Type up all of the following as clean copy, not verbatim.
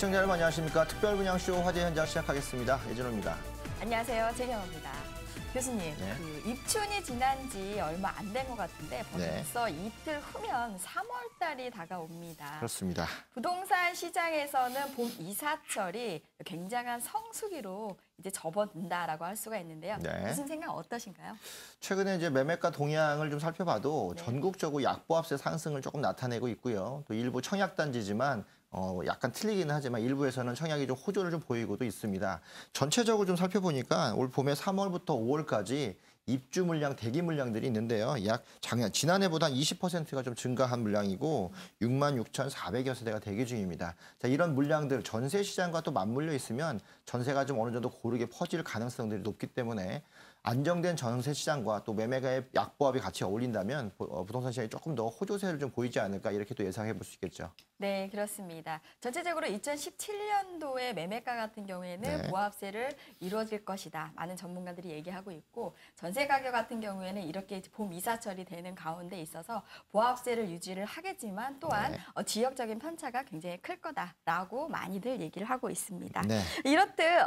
시청자 여러분 안녕하십니까. 특별분양쇼 화제 현장 시작하겠습니다. 예진호입니다. 안녕하세요. 최경호입니다. 교수님, 네. 입춘이 지난 지 얼마 안 된 것 같은데 벌써 이틀 후면 3월 달이 다가옵니다. 그렇습니다. 부동산 시장에서는 봄 이사철이 굉장한 성수기로 이제 접어든다라고 할 수가 있는데요. 네. 무슨 생각 어떠신가요? 최근에 이제 매매가 동향을 좀 살펴봐도 네. 전국적으로 약보합세 상승을 조금 나타내고 있고요. 또 일부 청약단지지만 약간 틀리기는 하지만 일부에서는 청약이 좀 호조를 좀 보이고도 있습니다. 전체적으로 좀 살펴보니까 올 봄에 3월부터 5월까지 입주 물량, 대기 물량들이 있는데요. 지난해보다 20%가 좀 증가한 물량이고 66,400여 세대가 대기 중입니다. 자, 이런 물량들 전세 시장과 또 맞물려 있으면 전세가 좀 어느 정도 고르게 퍼질 가능성들이 높기 때문에 안정된 전세 시장과 또 매매가의 약보합이 같이 어울린다면 부동산 시장이 조금 더 호조세를 좀 보이지 않을까 이렇게 또 예상해 볼 수 있겠죠. 네, 그렇습니다. 전체적으로 2017년도의 매매가 같은 경우에는 보합세를 이루어질 것이다. 많은 전문가들이 얘기하고 있고 전세 가격 같은 경우에는 이렇게 봄 이사철이 되는 가운데 있어서 보합세를 유지를 하겠지만 또한 지역적인 편차가 굉장히 클 거다라고 많이들 얘기를 하고 있습니다. 네. 이렇듯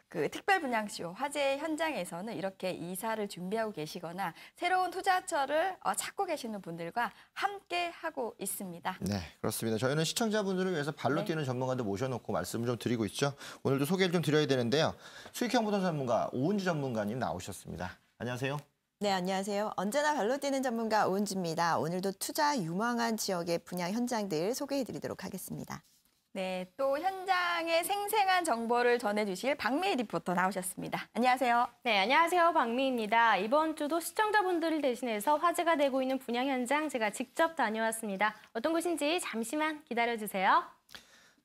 그 특별분양쇼 화제 현장에서는 이렇게 이사를 준비하고 계시거나 새로운 투자처를 찾고 계시는 분들과 함께 하고 있습니다. 네, 그렇습니다. 저희는 시청자분들을 위해서 발로 뛰는 전문가들 모셔놓고 말씀을 좀 드리고 있죠. 오늘도 소개를 좀 드려야 되는데요. 수익형 부동산 전문가 오은주 전문가님 나오셨습니다. 안녕하세요. 네, 안녕하세요. 언제나 발로 뛰는 전문가 오은주입니다. 오늘도 투자 유망한 지역의 분양 현장들 소개해드리도록 하겠습니다. 네, 또 현장의 생생한 정보를 전해주실 박미희 리포터 나오셨습니다. 안녕하세요. 네, 안녕하세요. 박미희입니다. 이번 주도 시청자분들을 대신해서 화제가 되고 있는 분양 현장 제가 직접 다녀왔습니다. 어떤 곳인지 잠시만 기다려주세요.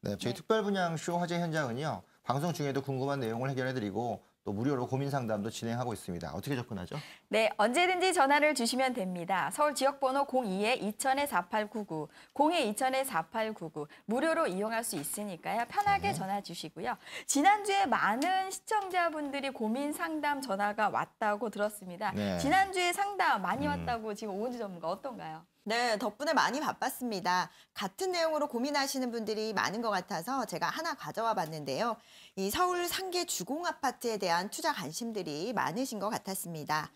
네, 저희 특별분양쇼 화제 현장은요. 방송 중에도 궁금한 내용을 해결해드리고 또 무료로 고민 상담도 진행하고 있습니다. 어떻게 접근하죠? 네, 언제든지 전화를 주시면 됩니다. 서울 지역번호 02-2000-4899, 02-2000-4899 무료로 이용할 수 있으니까요. 편하게 전화 주시고요. 지난주에 많은 시청자분들이 고민 상담 전화가 왔다고 들었습니다. 네. 지난주에 상담 많이 왔다고 지금 오은주 전문가 어떤가요? 네, 덕분에 많이 바빴습니다. 같은 내용으로 고민하시는 분들이 많은 것 같아서 제가 하나 가져와 봤는데요. 이 서울 상계 주공 아파트에 대한 투자 관심들이 많으신 것 같았습니다.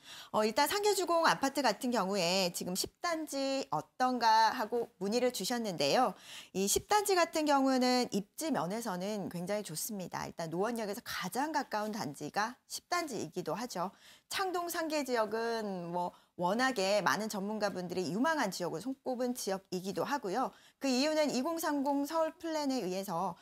일단 상계 주공 아파트 같은 경우에 지금 10단지 어떤가 하고 문의를 주셨는데요. 이 10단지 같은 경우는 입지 면에서는 굉장히 좋습니다. 일단 노원역에서 가장 가까운 단지가 10단지이기도 하죠. 창동 상계 지역은 워낙에 많은 전문가분들이 유망한 지역으로 손꼽은 지역이기도 하고요. 그 이유는 2030 서울 플랜에 의해서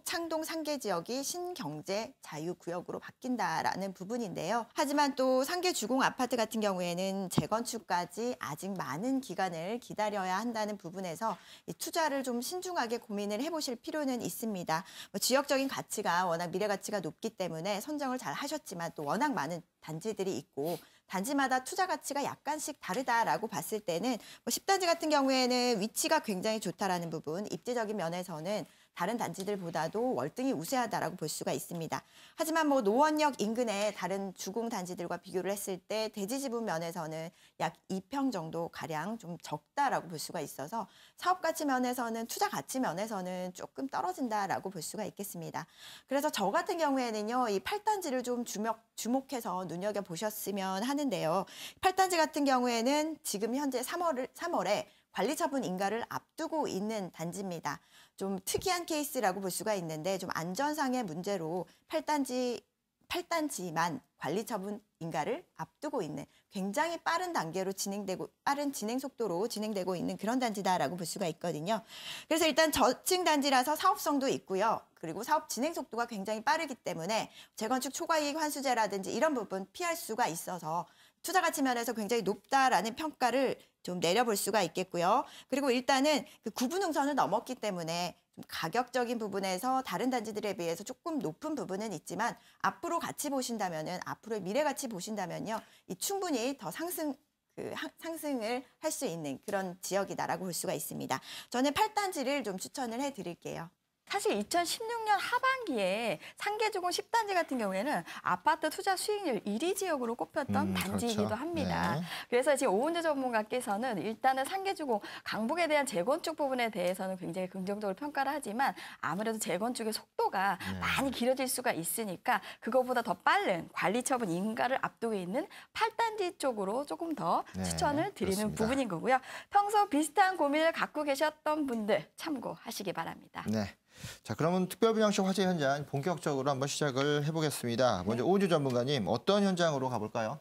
창동 상계 지역이 신경제 자유구역으로 바뀐다라는 부분인데요. 하지만 또 상계 주공 아파트 같은 경우에는 재건축까지 아직 많은 기간을 기다려야 한다는 부분에서 이 투자를 좀 신중하게 고민을 해보실 필요는 있습니다. 지역적인 가치가 워낙 미래 가치가 높기 때문에 선정을 잘 하셨지만 또 워낙 많은 단지들이 있고 단지마다 투자 가치가 약간씩 다르다라고 봤을 때는 10단지 같은 경우에는 위치가 굉장히 좋다라는 부분, 입지적인 면에서는 다른 단지들보다도 월등히 우세하다라고 볼 수가 있습니다. 하지만 노원역 인근의 다른 주공 단지들과 비교를 했을 때 대지 지분 면에서는 약 2평 정도 가량 좀 적다라고 볼 수가 있어서 사업 가치 면에서는 투자 가치 면에서는 조금 떨어진다라고 볼 수가 있겠습니다. 그래서 저 같은 경우에는요, 이 8단지를 좀 주목해서 눈여겨 보셨으면 하는데요. 8단지 같은 경우에는 지금 현재 3월에 관리 처분 인가를 앞두고 있는 단지입니다. 좀 특이한 케이스라고 볼 수가 있는데 좀 안전상의 문제로 8단지만 관리 처분 인가를 앞두고 있는 굉장히 빠른 진행 속도로 진행되고 있는 그런 단지다라고 볼 수가 있거든요. 그래서 일단 저층 단지라서 사업성도 있고요. 그리고 사업 진행 속도가 굉장히 빠르기 때문에 재건축 초과이익 환수제라든지 이런 부분 피할 수가 있어서 투자 가치 면에서 굉장히 높다라는 평가를 좀 내려볼 수가 있겠고요. 그리고 일단은 그 구분응선을 넘었기 때문에 좀 가격적인 부분에서 다른 단지들에 비해서 조금 높은 부분은 있지만 앞으로 가치 보신다면은 앞으로의 미래 가치 보신다면요, 이 충분히 더 상승을 할 수 있는 그런 지역이다라고 볼 수가 있습니다. 저는 8단지를 좀 추천을 해드릴게요. 사실 2016년 하반기에 상계주공 10단지 같은 경우에는 아파트 투자 수익률 1위 지역으로 꼽혔던 단지이기도 그렇죠. 합니다. 네. 그래서 지금 오은주 전문가께서는 일단은 상계주공 강북에 대한 재건축 부분에 대해서는 굉장히 긍정적으로 평가를 하지만 아무래도 재건축의 속도가 많이 길어질 수가 있으니까 그거보다 더 빠른 관리처분 인가를 앞두고 있는 8단지 쪽으로 조금 더 네, 추천을 드리는 그렇습니다. 부분인 거고요. 평소 비슷한 고민을 갖고 계셨던 분들 참고하시기 바랍니다. 네. 자, 그러면 특별분양시 화재 현장 본격적으로 한번 시작을 해보겠습니다. 먼저 오은주 전문가님, 어떤 현장으로 가볼까요?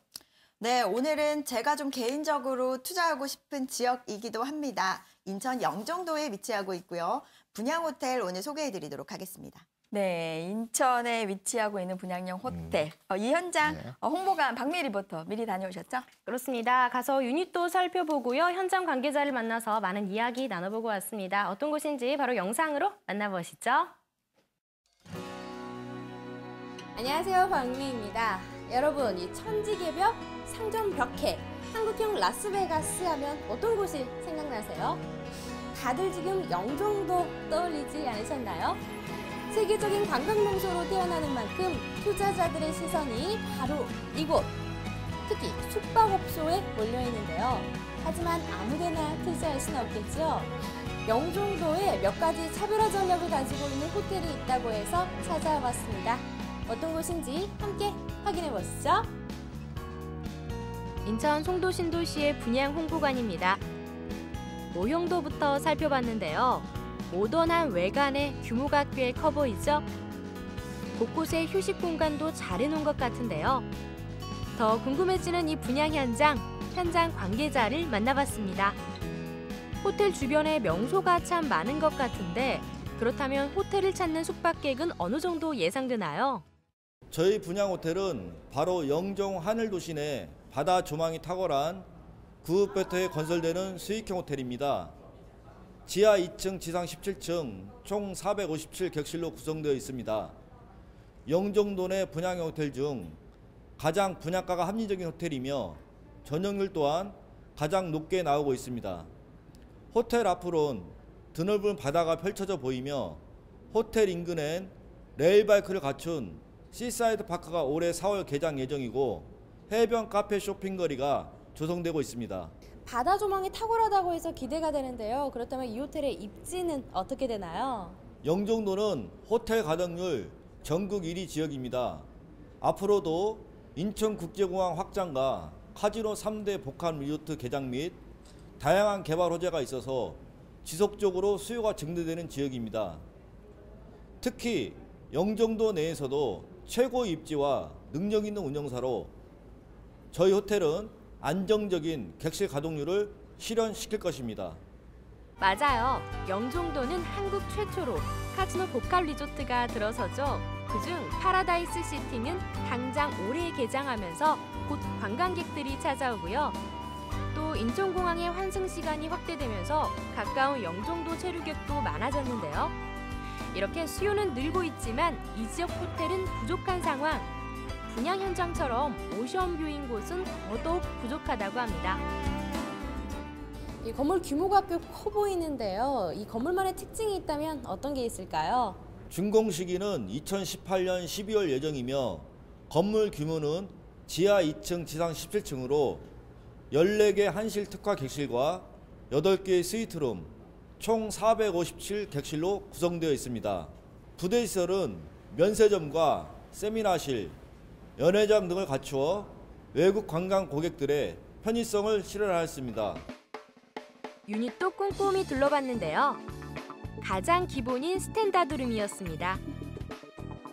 네, 오늘은 제가 좀 개인적으로 투자하고 싶은 지역이기도 합니다. 인천 영종도에 위치하고 있고요. 분양호텔 오늘 소개해드리도록 하겠습니다. 네, 인천에 위치하고 있는 분양형 호텔. 이 현장 네. 홍보관 박미 리포터 미리 다녀오셨죠? 그렇습니다. 가서 유닛도 살펴보고요. 현장 관계자를 만나서 많은 이야기 나눠보고 왔습니다. 어떤 곳인지 바로 영상으로 만나보시죠. 안녕하세요, 박미입니다. 여러분, 이 천지개벽, 상점 벽해, 한국형 라스베가스 하면 어떤 곳이 생각나세요? 다들 지금 영종도 떠올리지 않으셨나요? 세계적인 관광명소로 태어나는 만큼 투자자들의 시선이 바로 이곳, 특히 숙박업소에 몰려있는데요. 하지만 아무데나 투자할 수는 없겠죠. 영종도에 몇 가지 차별화 전략을 가지고 있는 호텔이 있다고 해서 찾아와 봤습니다. 어떤 곳인지 함께 확인해 보시죠. 인천 송도 신도시의 분양 홍보관입니다. 모형도부터 살펴봤는데요. 모던한 외관에 규모가 꽤 커 보이죠? 곳곳에 휴식 공간도 잘 해놓은 것 같은데요. 더 궁금해지는 이 분양 현장 관계자를 만나봤습니다. 호텔 주변에 명소가 참 많은 것 같은데 그렇다면 호텔을 찾는 숙박객은 어느 정도 예상되나요? 저희 분양 호텔은 바로 영종 하늘도시 내 바다 조망이 탁월한 구읍베터에 건설되는 수익형 호텔입니다. 지하 2층, 지상 17층, 총 457 객실로 구성되어 있습니다. 영종도 내 분양형 호텔 중 가장 분양가가 합리적인 호텔이며 전용률 또한 가장 높게 나오고 있습니다. 호텔 앞으론 드넓은 바다가 펼쳐져 보이며 호텔 인근엔 레일바이크를 갖춘 시사이드 파크가 올해 4월 개장 예정이고 해변 카페 쇼핑거리가 조성되고 있습니다. 바다 조망이 탁월하다고 해서 기대가 되는데요. 그렇다면 이 호텔의 입지는 어떻게 되나요? 영종도는 호텔 가동률 전국 1위 지역입니다. 앞으로도 인천국제공항 확장과 카지노 3대 복합 리조트 개장 및 다양한 개발 호재가 있어서 지속적으로 수요가 증대되는 지역입니다. 특히 영종도 내에서도 최고 입지와 능력 있는 운영사로 저희 호텔은 안정적인 객실 가동률을 실현시킬 것입니다. 맞아요. 영종도는 한국 최초로 카지노 복합 리조트가 들어서죠. 그중 파라다이스 시티는 당장 올해 개장하면서 곧 관광객들이 찾아오고요. 또 인천공항의 환승 시간이 확대되면서 가까운 영종도 체류객도 많아졌는데요. 이렇게 수요는 늘고 있지만 이 지역 호텔은 부족한 상황. 분양 현장처럼 오션뷰인 곳은 더더욱 부족하다고 합니다. 이 건물 규모가 꽤 커 보이는데요. 이 건물만의 특징이 있다면 어떤 게 있을까요? 준공 시기는 2018년 12월 예정이며 건물 규모는 지하 2층, 지상 17층으로 14개 한실 특화 객실과 8개의 스위트룸, 총 457 객실로 구성되어 있습니다. 부대 시설은 면세점과 세미나실, 연회장 등을 갖추어 외국 관광 고객들의 편의성을 실현하였습니다. 유닛도 꼼꼼히 둘러봤는데요. 가장 기본인 스탠다드룸이었습니다.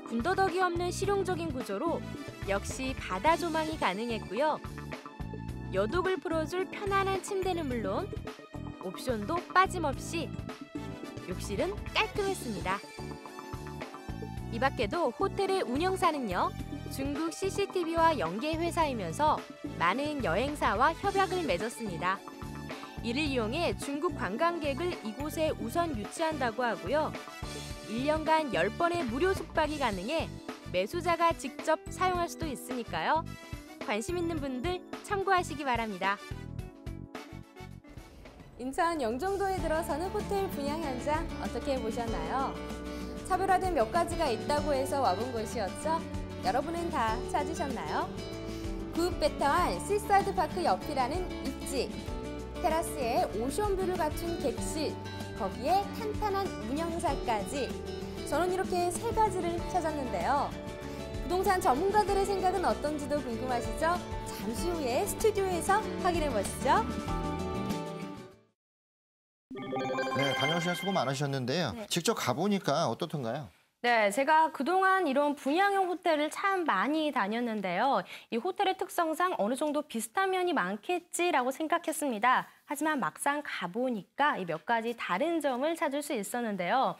군더더기 없는 실용적인 구조로 역시 바다 조망이 가능했고요. 여독을 풀어줄 편안한 침대는 물론 옵션도 빠짐없이 욕실은 깔끔했습니다. 이 밖에도 호텔의 운영사는요. 중국 CCTV와 연계 회사이면서 많은 여행사와 협약을 맺었습니다. 이를 이용해 중국 관광객을 이곳에 우선 유치한다고 하고요. 1년간 10번의 무료 숙박이 가능해 매수자가 직접 사용할 수도 있으니까요. 관심 있는 분들 참고하시기 바랍니다. 인천 영종도에 들어서는 호텔 분양 현장 어떻게 보셨나요? 차별화된 몇 가지가 있다고 해서 와본 곳이었죠. 여러분은 다 찾으셨나요? 구읍베터한 시사이드 파크 옆이라는 입지. 테라스에 오션뷰를 갖춘 객실, 거기에 탄탄한 운영사까지. 저는 이렇게 세 가지를 찾았는데요. 부동산 전문가들의 생각은 어떤지도 궁금하시죠? 잠시 후에 스튜디오에서 확인해 보시죠. 네, 다녀오시느라 수고 많으셨는데요. 네. 직접 가보니까 어떻던가요? 네, 제가 그동안 이런 분양형 호텔을 참 많이 다녔는데요. 이 호텔의 특성상 어느 정도 비슷한 면이 많겠지라고 생각했습니다. 하지만 막상 가보니까 이 몇 가지 다른 점을 찾을 수 있었는데요.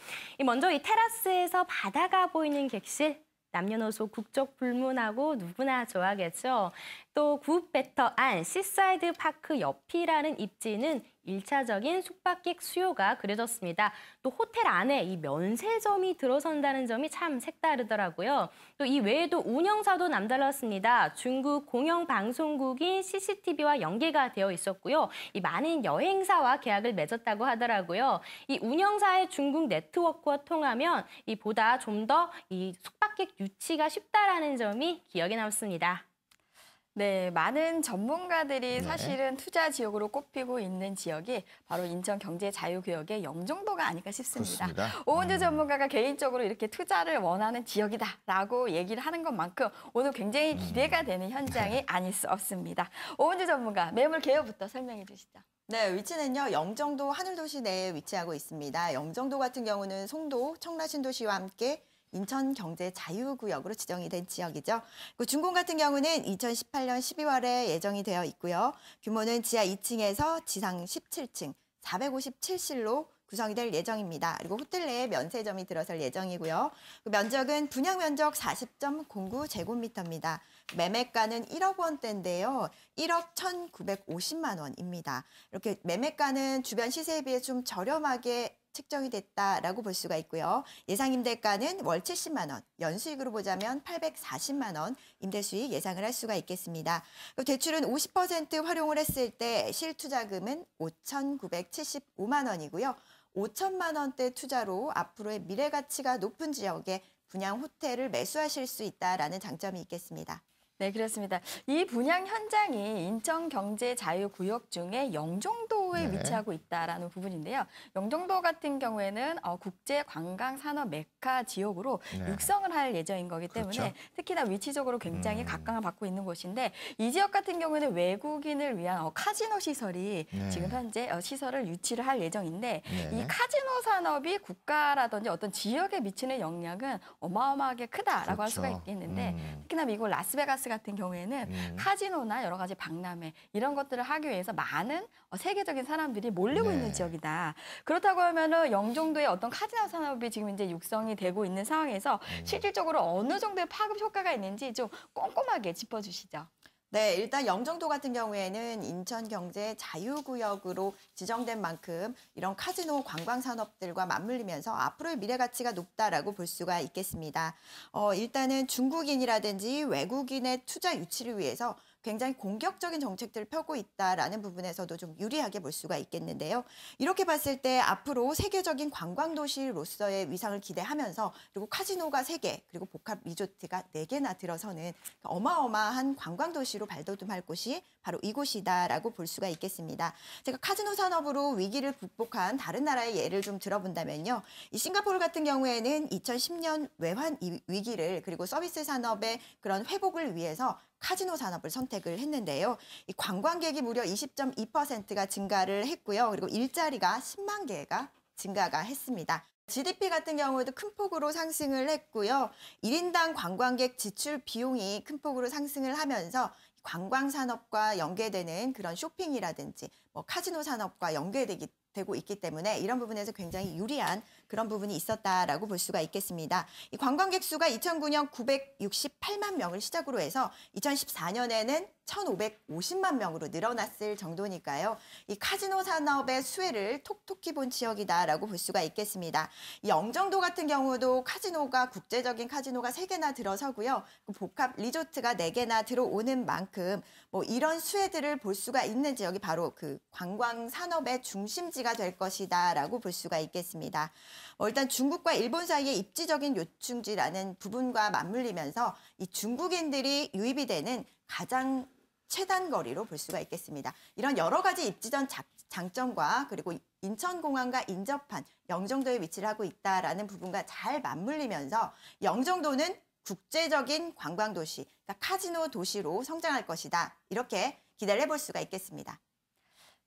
먼저 이 테라스에서 바다가 보이는 객실, 남녀노소 국적 불문하고 누구나 좋아하겠죠. 또 구읍베터안 시사이드 파크 옆이라는 입지는 1차적인 숙박객 수요가 그려졌습니다. 또 호텔 안에 이 면세점이 들어선다는 점이 참 색다르더라고요. 또 이 외에도 운영사도 남달랐습니다. 중국 공영방송국인 CCTV와 연계가 되어 있었고요. 이 많은 여행사와 계약을 맺었다고 하더라고요. 이 운영사의 중국 네트워크와 통하면 이 보다 좀 더 이 숙박객 유치가 쉽다라는 점이 기억에 남습니다. 네, 많은 전문가들이 네. 사실은 투자 지역으로 꼽히고 있는 지역이 바로 인천경제자유구역의 영종도가 아닐까 싶습니다. 그렇습니다. 오은주 전문가가 개인적으로 이렇게 투자를 원하는 지역이다라고 얘기를 하는 것만큼 오늘 굉장히 기대가 되는 현장이 아닐 수 없습니다. 오은주 전문가, 매물 개요부터 설명해 주시죠. 네, 위치는요. 영종도 하늘도시 내에 위치하고 있습니다. 영종도 같은 경우는 송도, 청라신도시와 함께 인천경제자유구역으로 지정이 된 지역이죠. 그 준공 같은 경우는 2018년 12월에 예정이 되어 있고요. 규모는 지하 2층에서 지상 17층, 457실로 구성이 될 예정입니다. 그리고 호텔 내에 면세점이 들어설 예정이고요. 그 면적은 분양 면적 40.09제곱미터입니다. 매매가는 1억 원대인데요. 1억 1,950만 원입니다. 이렇게 매매가는 주변 시세에 비해 좀 저렴하게 책정이 됐다라고 볼 수가 있고요. 예상 임대가는 월 70만 원, 연수익으로 보자면 840만 원 임대 수익 예상을 할 수가 있겠습니다. 대출은 50% 활용을 했을 때 실투자금은 5,975만 원이고요. 5천만 원대 투자로 앞으로의 미래 가치가 높은 지역에 분양 호텔을 매수하실 수 있다라는 장점이 있겠습니다. 네, 그렇습니다. 이 분양 현장이 인천경제자유구역 중에 영종도에 네. 위치하고 있다라는 부분인데요. 영종도 같은 경우에는 국제관광산업 메카 지역으로 네. 육성을 할 예정인 거기 때문에 그렇죠. 특히나 위치적으로 굉장히 각광을 받고 있는 곳인데 이 지역 같은 경우에는 외국인을 위한 카지노 시설이 네. 지금 현재 시설을 유치를 할 예정인데 네. 이 카지노 산업이 국가라든지 어떤 지역에 미치는 영향은 어마어마하게 크다라고 할 수가 그렇죠. 있겠는데 특히나 미국 라스베가스 같은 경우에는 카지노나 여러 가지 박람회 이런 것들을 하기 위해서 많은 세계적인 사람들이 몰리고 네. 있는 지역이다. 그렇다고 하면은 영종도의 어떤 카지노 산업이 지금 이제 육성이 되고 있는 상황에서 실질적으로 어느 정도의 파급 효과가 있는지 좀 꼼꼼하게 짚어주시죠. 네, 일단 영종도 같은 경우에는 인천경제자유구역으로 지정된 만큼 이런 카지노 관광산업들과 맞물리면서 앞으로의 미래 가치가 높다라고 볼 수가 있겠습니다. 일단은 중국인이라든지 외국인의 투자 유치를 위해서 굉장히 공격적인 정책들을 펴고 있다라는 부분에서도 좀 유리하게 볼 수가 있겠는데요. 이렇게 봤을 때 앞으로 세계적인 관광도시로서의 위상을 기대하면서 그리고 카지노가 3개, 그리고 복합 리조트가 4개나 들어서는 어마어마한 관광도시로 발돋움할 곳이 바로 이곳이다라고 볼 수가 있겠습니다. 제가 카지노 산업으로 위기를 극복한 다른 나라의 예를 좀 들어본다면요. 이 싱가포르 같은 경우에는 2010년 외환 위기를 그리고 서비스 산업의 그런 회복을 위해서 카지노 산업을 선택을 했는데요. 이 관광객이 무려 20.2%가 증가를 했고요. 그리고 일자리가 10만 개가 증가가 했습니다. GDP 같은 경우에도 큰 폭으로 상승을 했고요. 1인당 관광객 지출 비용이 큰 폭으로 상승을 하면서 관광 산업과 연계되는 그런 쇼핑이라든지 카지노 산업과 연계되고 있기 때문에 이런 부분에서 굉장히 유리한 그런 부분이 있었다라고 볼 수가 있겠습니다. 이 관광객 수가 2009년 968만 명을 시작으로 해서 2014년에는 1,550만 명으로 늘어났을 정도니까요. 이 카지노 산업의 수혜를 톡톡히 본 지역이다라고 볼 수가 있겠습니다. 이 영종도 같은 경우도 카지노가 국제적인 카지노가 3개나 들어서고요. 복합 리조트가 4개나 들어오는 만큼 뭐 이런 수혜들을 볼 수가 있는 지역이 바로 그 관광 산업의 중심지가 될 것이다라고 볼 수가 있겠습니다. 일단 중국과 일본 사이의 입지적인 요충지라는 부분과 맞물리면서 이 중국인들이 유입이 되는 가장 최단 거리로 볼 수가 있겠습니다. 이런 여러 가지 입지전 장점과 그리고 인천공항과 인접한 영종도에 위치를 하고 있다라는 부분과 잘 맞물리면서 영종도는 국제적인 관광도시, 그러니까 카지노 도시로 성장할 것이다. 이렇게 기대를 해볼 수가 있겠습니다.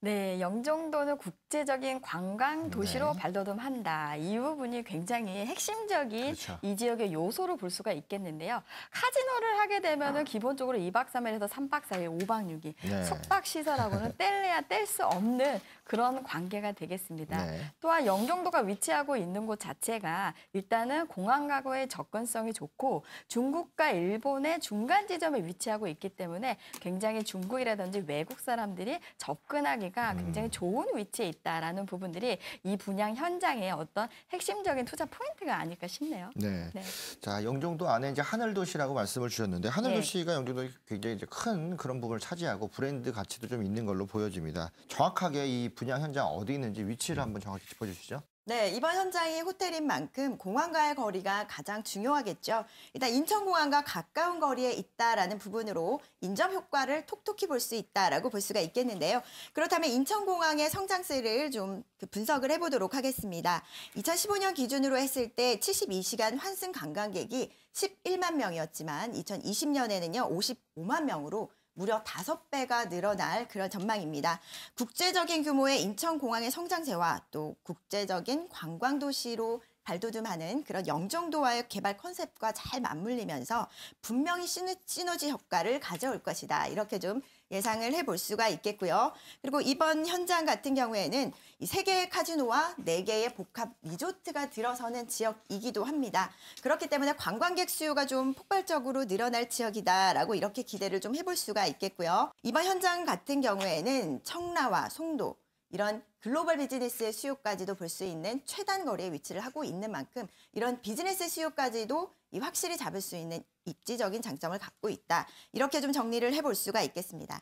네, 영종도는 국제적인 관광 도시로 네. 발돋움한다. 이 부분이 굉장히 핵심적인 그렇죠. 이 지역의 요소로 볼 수가 있겠는데요. 카지노를 하게 되면은 기본적으로 2박 3일에서 3박 4일, 5박 6일 네. 숙박 시설하고는 뗄래야 뗄 수 없는 그런 관계가 되겠습니다. 네. 또한 영종도가 위치하고 있는 곳 자체가 일단은 공항가고의 접근성이 좋고 중국과 일본의 중간 지점에 위치하고 있기 때문에 굉장히 중국이라든지 외국 사람들이 접근하기가 굉장히 좋은 위치에 있다라는 부분들이 이 분양 현장의 어떤 핵심적인 투자 포인트가 아닐까 싶네요. 네. 네. 자, 영종도 안에 이제 하늘도시라고 말씀을 주셨는데 하늘도시가 영종도에 굉장히 이제 큰 그런 부분을 차지하고 브랜드 가치도 좀 있는 걸로 보여집니다. 정확하게 이 분양 현장 어디 있는지 위치를 한번 정확히 짚어주시죠. 네, 이번 현장이 호텔인 만큼 공항과의 거리가 가장 중요하겠죠. 일단 인천공항과 가까운 거리에 있다라는 부분으로 인접 효과를 톡톡히 볼 수 있다라고 볼 수가 있겠는데요. 그렇다면 인천공항의 성장세를 좀 분석을 해보도록 하겠습니다. 2015년 기준으로 했을 때 72시간 환승 관광객이 11만 명이었지만 2020년에는요 55만 명으로 무려 5배가 늘어날 그런 전망입니다. 국제적인 규모의 인천공항의 성장세와 또 국제적인 관광도시로 발돋움하는 그런 영종도와의 개발 컨셉과 잘 맞물리면서 분명히 시너지 효과를 가져올 것이다. 이렇게 좀 예상을 해볼 수가 있겠고요. 그리고 이번 현장 같은 경우에는 이 3개의 카지노와 4개의 복합 리조트가 들어서는 지역이기도 합니다. 그렇기 때문에 관광객 수요가 좀 폭발적으로 늘어날 지역이다라고 이렇게 기대를 좀 해볼 수가 있겠고요. 이번 현장 같은 경우에는 청라와 송도 이런 글로벌 비즈니스의 수요까지도 볼 수 있는 최단 거리에 위치를 하고 있는 만큼 이런 비즈니스 수요까지도 확실히 잡을 수 있는 입지적인 장점을 갖고 있다. 이렇게 좀 정리를 해볼 수가 있겠습니다.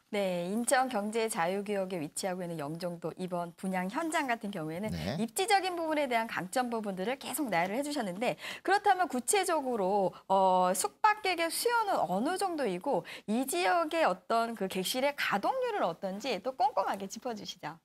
네, 인천 경제 자유구역에 위치하고 있는 영종도 이번 분양 현장 같은 경우에는 네. 입지적인 부분에 대한 강점 부분들을 계속 나열을 해주셨는데 그렇다면 구체적으로 숙박객의 수요는 어느 정도이고 이 지역의 어떤 그 객실의 가동률은 어떤지 또 꼼꼼하게 짚어주시죠.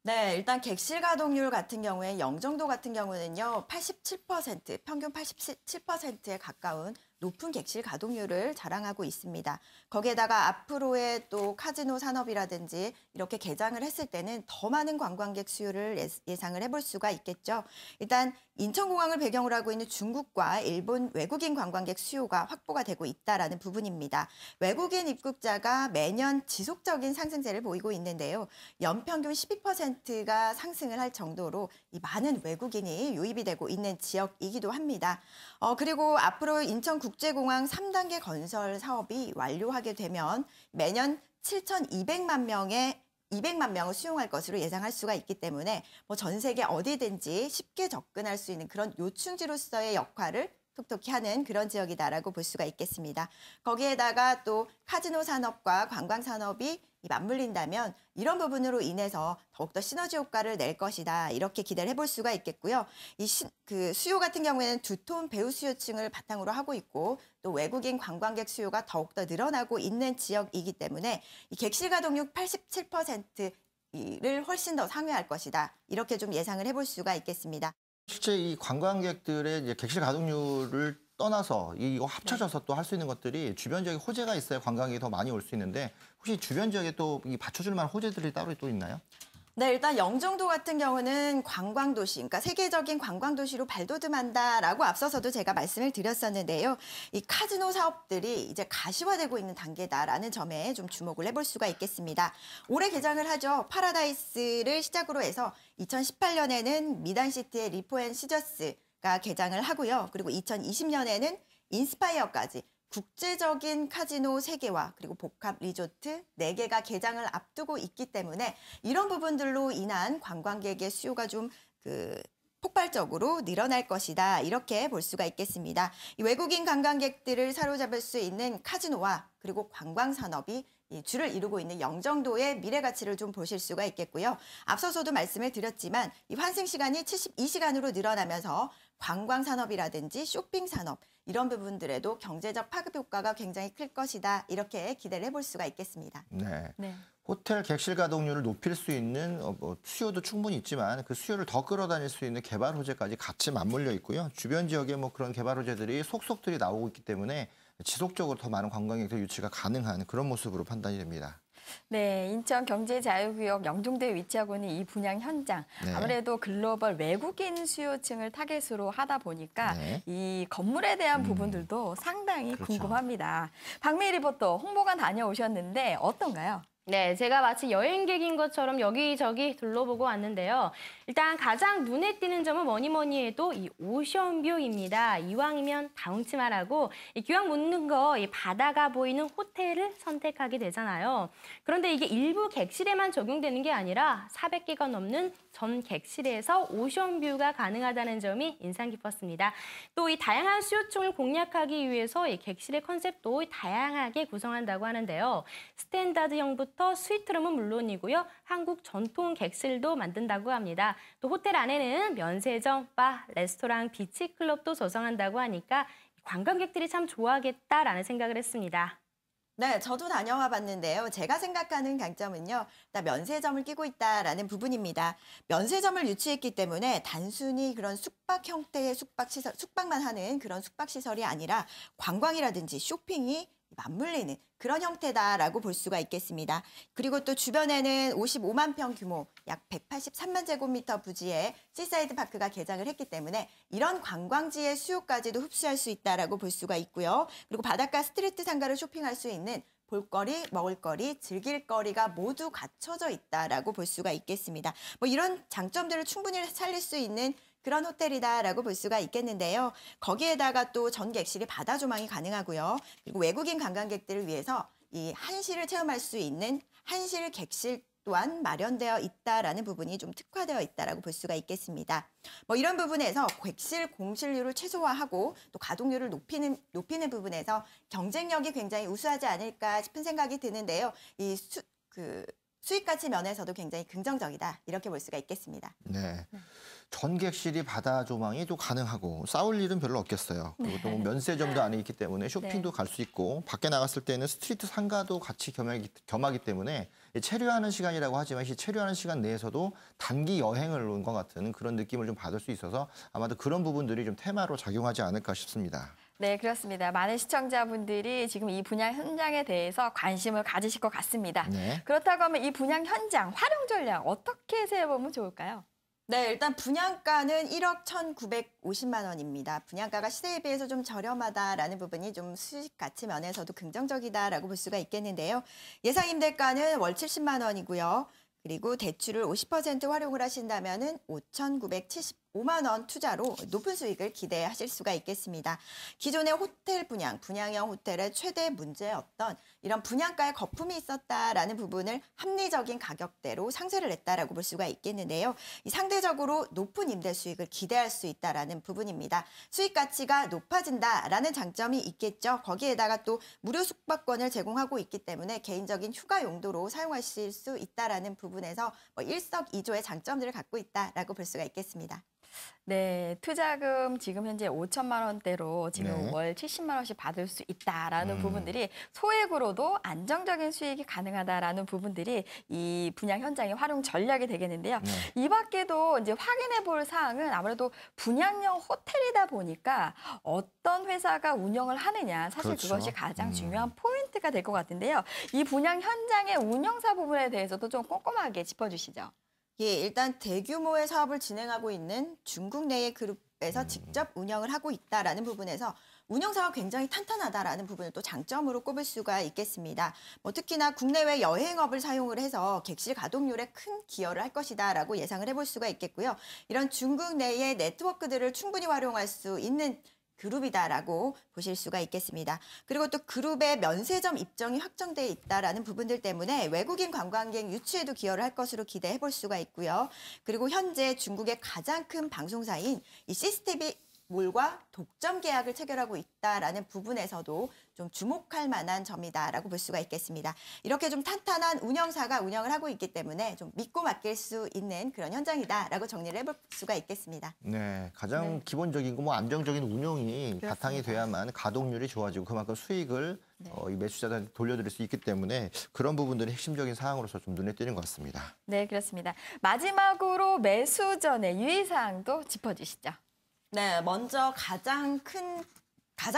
네, 일단 객실 가동률 같은 경우에 영종도 같은 경우는요 87%, 평균 87%에 가까운 높은 객실 가동률을 자랑하고 있습니다. 거기에다가 앞으로의 또 카지노 산업이라든지 이렇게 개장을 했을 때는 더 많은 관광객 수요를 예상을 해볼 수가 있겠죠. 일단 인천공항을 배경으로 하고 있는 중국과 일본 외국인 관광객 수요가 확보가 되고 있다라는 부분입니다. 외국인 입국자가 매년 지속적인 상승세를 보이고 있는데요. 연평균 12%가 상승을 할 정도로 이 많은 외국인이 유입이 되고 있는 지역이기도 합니다. 그리고 앞으로 인천국제공항 3단계 건설 사업이 완료하게 되면 매년 7,200만 명을 수용할 것으로 예상할 수가 있기 때문에 전 세계 어디든지 쉽게 접근할 수 있는 그런 요충지로서의 역할을 톡톡히 하는 그런 지역이다라고 볼 수가 있겠습니다. 거기에다가 또 카지노 산업과 관광 산업이 맞물린다면 이런 부분으로 인해서 더욱더 시너지 효과를 낼 것이다. 이렇게 기대를 해볼 수가 있겠고요. 그 수요 같은 경우에는 두톤 배우 수요층을 바탕으로 하고 있고 또 외국인 관광객 수요가 더욱더 늘어나고 있는 지역이기 때문에 이 객실 가동률 87%를 훨씬 더 상회할 것이다. 이렇게 좀 예상을 해볼 수가 있겠습니다. 실제 이 관광객들의 이제 객실 가동률을 떠나서 이거 합쳐져서 또 할 수 있는 것들이 주변 지역에 호재가 있어야 관광객이 더 많이 올 수 있는데 혹시 주변 지역에 또 이 받쳐줄 만한 호재들이 따로 또 있나요? 네, 일단 영종도 같은 경우는 관광도시, 그러니까 세계적인 관광도시로 발돋움한다라고 앞서서도 제가 말씀을 드렸었는데요. 이 카지노 사업들이 이제 가시화되고 있는 단계다라는 점에 좀 주목을 해볼 수가 있겠습니다. 올해 개장을 하죠. 파라다이스를 시작으로 해서 2018년에는 미단시티의 리포 앤 시저스가 개장을 하고요. 그리고 2020년에는 인스파이어까지 국제적인 카지노 3개와 그리고 복합 리조트 4개가 개장을 앞두고 있기 때문에 이런 부분들로 인한 관광객의 수요가 좀 폭발적으로 늘어날 것이다. 이렇게 볼 수가 있겠습니다. 이 외국인 관광객들을 사로잡을 수 있는 카지노와 그리고 관광산업이 이 줄을 이루고 있는 영종도의 미래 가치를 좀 보실 수가 있겠고요. 앞서서도 말씀을 드렸지만 이 환승 시간이 72시간으로 늘어나면서 관광산업이라든지 쇼핑산업 이런 부분들에도 경제적 파급 효과가 굉장히 클 것이다. 이렇게 기대를 해볼 수가 있겠습니다. 네. 네. 호텔 객실 가동률을 높일 수 있는 수요도 충분히 있지만 그 수요를 더 끌어다닐 수 있는 개발 호재까지 같이 맞물려 있고요. 주변 지역에 뭐 그런 개발 호재들이 속속들이 나오고 있기 때문에 지속적으로 더 많은 관광객들 유치가 가능한 그런 모습으로 판단이 됩니다. 네, 인천경제자유구역 영종도에 위치하고 있는 이 분양 현장. 네. 아무래도 글로벌 외국인 수요층을 타겟으로 하다 보니까 네. 이 건물에 대한 부분들도 상당히 그렇죠. 궁금합니다. 박미희 리포터 홍보관 다녀오셨는데 어떤가요? 네, 제가 마치 여행객인 것처럼 여기저기 둘러보고 왔는데요. 일단 가장 눈에 띄는 점은 뭐니 해도 이 오션뷰입니다. 이왕이면 다홍치마라고 기왕 묻는 거 이 바다가 보이는 호텔을 선택하게 되잖아요. 그런데 이게 일부 객실에만 적용되는 게 아니라 400개가 넘는 전 객실에서 오션뷰가 가능하다는 점이 인상 깊었습니다. 또 이 다양한 수요층을 공략하기 위해서 이 객실의 컨셉도 다양하게 구성한다고 하는데요. 스탠다드형부터 스위트룸은 물론이고요. 한국 전통 객실도 만든다고 합니다. 또 호텔 안에는 면세점, 바, 레스토랑, 비치클럽도 조성한다고 하니까 관광객들이 참 좋아하겠다라는 생각을 했습니다. 네, 저도 다녀와 봤는데요. 제가 생각하는 강점은요, 일단 면세점을 끼고 있다라는 부분입니다. 면세점을 유치했기 때문에 단순히 그런 숙박 형태의 숙박시설, 숙박만 하는 그런 숙박시설이 아니라 관광이라든지 쇼핑이 맞물리는 그런 형태다라고 볼 수가 있겠습니다. 그리고 또 주변에는 55만 평 규모, 약 183만 제곱미터 부지의 시사이드 파크가 개장을 했기 때문에 이런 관광지의 수요까지도 흡수할 수 있다라고 볼 수가 있고요. 그리고 바닷가 스트리트 상가를 쇼핑할 수 있는 볼거리, 먹을거리, 즐길거리가 모두 갖춰져 있다라고 볼 수가 있겠습니다. 뭐 이런 장점들을 충분히 살릴 수 있는 그런 호텔이다라고 볼 수가 있겠는데요. 거기에다가 또 전 객실이 바다 조망이 가능하고요. 그리고 외국인 관광객들을 위해서 이 한시를 체험할 수 있는 한실 객실 또한 마련되어 있다라는 부분이 좀 특화되어 있다라고 볼 수가 있겠습니다. 뭐 이런 부분에서 객실 공실률을 최소화하고 또 가동률을 높이는 부분에서 경쟁력이 굉장히 우수하지 않을까 싶은 생각이 드는데요. 이 수익 가치 면에서도 굉장히 긍정적이다 이렇게 볼 수가 있겠습니다. 네. 전객실이 바다 조망이 또 가능하고 싸울 일은 별로 없겠어요. 그리고 또 면세점도 안에 있기 때문에 쇼핑도 갈 수 있고 밖에 나갔을 때는 스트리트 상가도 같이 겸하기 때문에 체류하는 시간이라고 하지만 이 체류하는 시간 내에서도 단기 여행을 온 것 같은 그런 느낌을 좀 받을 수 있어서 아마도 그런 부분들이 좀 테마로 작용하지 않을까 싶습니다. 네, 그렇습니다. 많은 시청자분들이 지금 이 분양 현장에 대해서 관심을 가지실 것 같습니다. 네. 그렇다고 하면 이 분양 현장 활용 전략 어떻게 세워보면 좋을까요? 네, 일단 분양가는 1억 1,950만 원입니다. 분양가가 시세에 비해서 좀 저렴하다라는 부분이 좀 수익 가치 면에서도 긍정적이다라고 볼 수가 있겠는데요. 예상 임대가는 월 70만 원이고요. 그리고 대출을 50% 활용을 하신다면은 5,975만 원 투자로 높은 수익을 기대하실 수가 있겠습니다. 기존의 호텔 분양형 호텔의 최대 문제였던 이런 분양가에 거품이 있었다라는 부분을 합리적인 가격대로 상세를 냈다라고 볼 수가 있겠는데요. 이 상대적으로 높은 임대 수익을 기대할 수 있다라는 부분입니다. 수익 가치가 높아진다라는 장점이 있겠죠. 거기에다가 또 무료 숙박권을 제공하고 있기 때문에 개인적인 휴가 용도로 사용하실 수 있다라는 부분에서 일석이조의 장점들을 갖고 있다라고 볼 수가 있겠습니다. 네, 투자금 지금 현재 5천만 원대로 지금 네. 월 70만 원씩 받을 수 있다라는 음. 부분들이 소액으로도 안정적인 수익이 가능하다라는 부분들이 이 분양 현장의 활용 전략이 되겠는데요. 네. 이 밖에도 이제 확인해 볼 사항은 아무래도 분양형 호텔이다 보니까 어떤 회사가 운영을 하느냐 사실 그렇죠. 그것이 가장 중요한 포인트가 될 것 같은데요. 이 분양 현장의 운영사 부분에 대해서도 좀 꼼꼼하게 짚어주시죠. 예, 일단 대규모의 사업을 진행하고 있는 중국 내의 그룹에서 직접 운영을 하고 있다라는 부분에서 운영사가 굉장히 탄탄하다라는 부분을 또 장점으로 꼽을 수가 있겠습니다. 특히나 국내외 여행업을 사용을 해서 객실 가동률에 큰 기여를 할 것이다라고 예상을 해볼 수가 있겠고요. 이런 중국 내의 네트워크들을 충분히 활용할 수 있는 그룹이다라고 보실 수가 있겠습니다. 그리고 또 그룹의 면세점 입점이 확정돼 있다라는 부분들 때문에 외국인 관광객 유치에도 기여를 할 것으로 기대해 볼 수가 있고요. 그리고 현재 중국의 가장 큰 방송사인 이 CCTV 몰과 독점 계약을 체결하고 있다라는 부분에서도 좀 주목할 만한 점이다라고 볼 수가 있겠습니다. 이렇게 좀 탄탄한 운영사가 운영을 하고 있기 때문에 좀 믿고 맡길 수 있는 그런 현장이다라고 정리를 해볼 수가 있겠습니다. 네, 가장 네. 기본적인 거 뭐 안정적인 운영이 그렇습니다. 바탕이 돼야만 가동률이 좋아지고 그만큼 수익을 이 매수자들한테 돌려드릴 수 있기 때문에 그런 부분들이 핵심적인 사항으로서 좀 눈에 띄는 것 같습니다. 네, 그렇습니다. 마지막으로 매수 전에 유의사항도 짚어주시죠. 네, 먼저 가장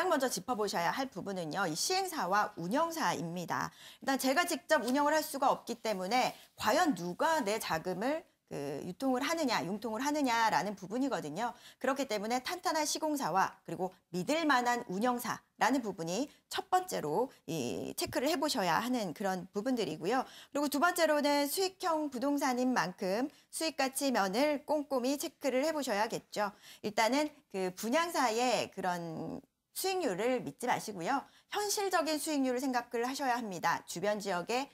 먼저 짚어보셔야 할 부분은요, 이 시행사와 운영사입니다. 일단 제가 직접 운영을 할 수가 없기 때문에 과연 누가 내 자금을 유통을 하느냐, 융통을 하느냐라는 부분이거든요. 그렇기 때문에 탄탄한 시공사와 그리고 믿을 만한 운영사라는 부분이 첫 번째로 체크를 해보셔야 하는 그런 부분들이고요. 그리고 두 번째로는 수익형 부동산인 만큼 수익가치면을 꼼꼼히 체크를 해보셔야겠죠. 일단은 그 분양사의 그런 수익률을 믿지 마시고요. 현실적인 수익률을 생각을 하셔야 합니다. 주변 지역의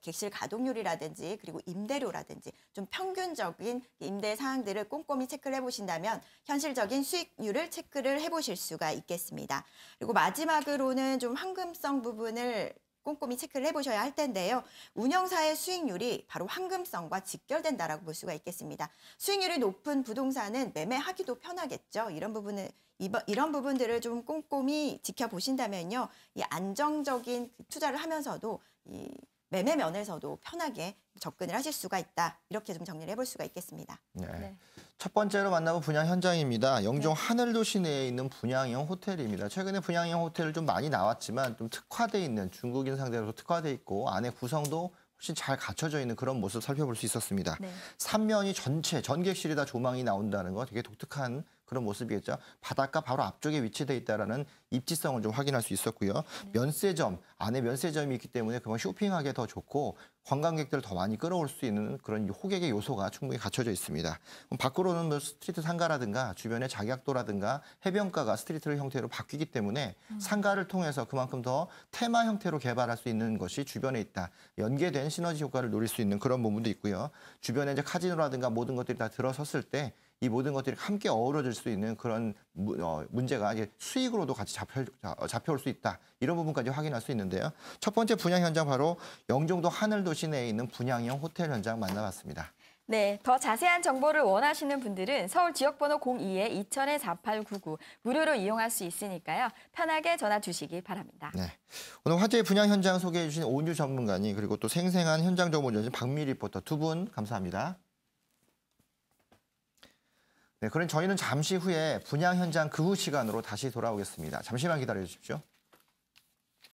객실 가동률이라든지 그리고 임대료라든지 좀 평균적인 임대 사항들을 꼼꼼히 체크를 해보신다면 현실적인 수익률을 체크를 해보실 수가 있겠습니다. 그리고 마지막으로는 좀 황금성 부분을 꼼꼼히 체크를 해보셔야 할 텐데요. 운영사의 수익률이 바로 황금성과 직결된다라고 볼 수가 있겠습니다. 수익률이 높은 부동산은 매매하기도 편하겠죠. 이런 부분들을 좀 꼼꼼히 지켜보신다면요. 이 안정적인 투자를 하면서도 이 매매 면에서도 편하게 접근을 하실 수가 있다. 이렇게 좀 정리를 해볼 수가 있겠습니다. 네. 네. 첫 번째로 만나본 분양 현장입니다. 영종 하늘도시 내에 있는 분양형 호텔입니다. 최근에 분양형 호텔을 좀 많이 나왔지만 좀 특화돼 있는 중국인 상대로 특화돼 있고 안에 구성도 훨씬 잘 갖춰져 있는 그런 모습 살펴볼 수 있었습니다. 네. 삼면이 전체 전객실이 다 조망이 나온다는 거 되게 독특한 그런 모습이겠죠. 바닷가 바로 앞쪽에 위치돼 있다라는 입지성을 좀 확인할 수 있었고요. 면세점, 안에 면세점이 있기 때문에 그만 쇼핑하기 더 좋고 관광객들을 더 많이 끌어올 수 있는 그런 호객의 요소가 충분히 갖춰져 있습니다. 밖으로는 뭐 스트리트 상가라든가 주변의 작약도라든가 해변가가 스트리트 형태로 바뀌기 때문에 상가를 통해서 그만큼 더 테마 형태로 개발할 수 있는 것이 주변에 있다. 연계된 시너지 효과를 노릴 수 있는 그런 부분도 있고요. 주변에 이제 카지노라든가 모든 것들이 다 들어섰을 때 이 모든 것들이 함께 어우러질 수 있는 그런 문제가 이제 수익으로도 같이 잡혀올 수 있다. 이런 부분까지 확인할 수 있는데요. 첫 번째 분양 현장 바로 영종도 하늘도시 내에 있는 분양형 호텔 현장 만나봤습니다. 네, 더 자세한 정보를 원하시는 분들은 서울 지역번호 02-2000-4899 무료로 이용할 수 있으니까요. 편하게 전화 주시기 바랍니다. 네, 오늘 화제의 분양 현장 소개해 주신 오은주 전문가님 그리고 또 생생한 현장 정보 전신 박미 리포터 두 분 감사합니다. 네, 그럼 저희는 잠시 후에 분양 현장 그 후 시간으로 다시 돌아오겠습니다. 잠시만 기다려 주십시오.